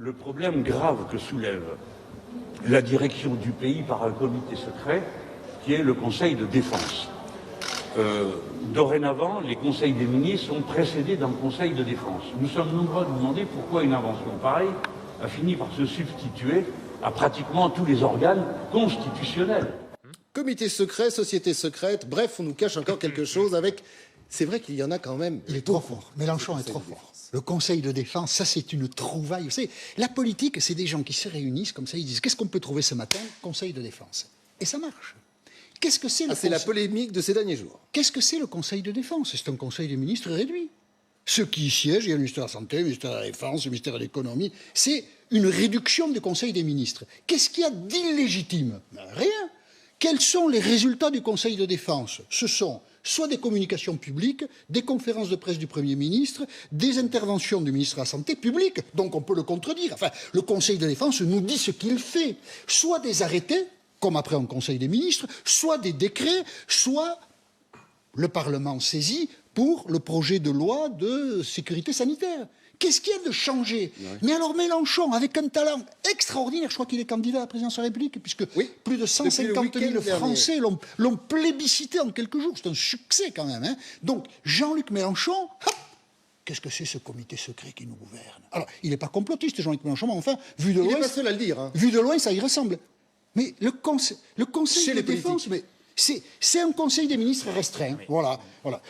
Le problème grave que soulève la direction du pays par un comité secret qui est le Conseil de défense. Dorénavant, les conseils des ministres sont précédés d'un conseil de défense. Nous sommes nombreux à nous demander pourquoi une invention pareille a fini par se substituer à pratiquement tous les organes constitutionnels. Comité secret, société secrète, bref, on nous cache encore quelque chose avec... C'est vrai qu'il y en a quand même. Il est trop fort. Mélenchon est trop fort. Le Conseil de défense, ça c'est une trouvaille. Vous savez, la politique, c'est des gens qui se réunissent comme ça, ils disent qu'est-ce qu'on peut trouver ce matin? Conseil de défense. Et ça marche. Qu'est-ce que c'est le c'est la polémique de ces derniers jours. Qu'est-ce que c'est le Conseil de défense? C'est un Conseil des ministres réduit. Ceux qui y siègent, il y a le ministère de la Santé, le ministère de la Défense, le ministère de l'Économie. C'est une réduction du Conseil des ministres. Qu'est-ce qu'il y a d'illégitime? Rien. Quels sont les résultats du Conseil de défense? Ce sont soit des communications publiques, des conférences de presse du Premier ministre, des interventions du ministre de la Santé publiques, donc on peut le contredire. Enfin, le Conseil de défense nous dit ce qu'il fait. Soit des arrêtés, comme après un Conseil des ministres, soit des décrets, soit le Parlement saisi pour le projet de loi de sécurité sanitaire. Qu'est-ce qu'il y a de changé? Mais alors Mélenchon, avec un talent extraordinaire, je crois qu'il est candidat à la présidence de la République, puisque plus de 150 000 Français l'ont plébiscité en quelques jours. C'est un succès quand même. Hein. Donc Jean-Luc Mélenchon, hop, qu'est-ce que c'est ce comité secret qui nous gouverne? Alors, il n'est pas complotiste, Jean-Luc Mélenchon, mais enfin, vu de loin... Il n'est pas seul à le dire. Hein. Vu de loin, ça y ressemble. Mais le Conseil de défense... Mais c'est un conseil des ministres restreint. Oui. Voilà.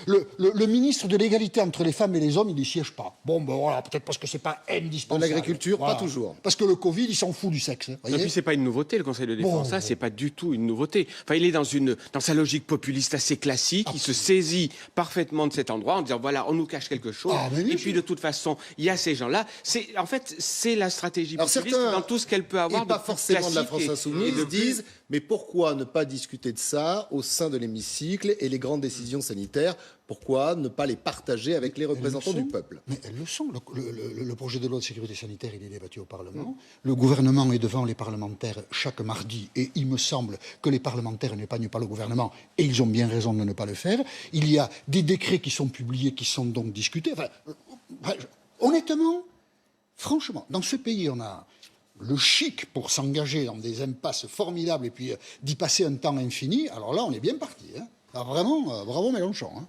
Le ministre de l'égalité entre les femmes et les hommes, il n'y siège pas. Bon, ben voilà, peut-être parce que c'est pas indispensable. De l'agriculture, voilà. Pas toujours. Parce que le Covid, il s'en fout du sexe. Et puis c'est pas une nouveauté, le Conseil de défense. Ça, c'est pas du tout une nouveauté. Enfin, il est dans sa logique populiste assez classique. Absolument. Il se saisit parfaitement de cet endroit en disant voilà, on nous cache quelque chose. Et puis de toute façon, il y a ces gens-là. En fait, c'est la stratégie populiste dans tout ce qu'elle peut avoir. Et pas forcément de la France insoumise disent mais pourquoi ne pas discuter de ça au sein de l'hémicycle et les grandes décisions sanitaires? Pourquoi ne pas les partager avec les représentants du peuple? Mais elles le sont. Le projet de loi de sécurité sanitaire, il est débattu au Parlement. Le gouvernement est devant les parlementaires chaque mardi. Et il me semble que les parlementaires n'épargnent pas le gouvernement. Et ils ont bien raison de ne pas le faire. Il y a des décrets qui sont publiés, qui sont donc discutés. Enfin, honnêtement, franchement, dans ce pays, on a le chic pour s'engager dans des impasses formidables et puis d'y passer un temps infini. Alors là, on est bien parti. Hein. Alors vraiment, bravo Mélenchon. Hein.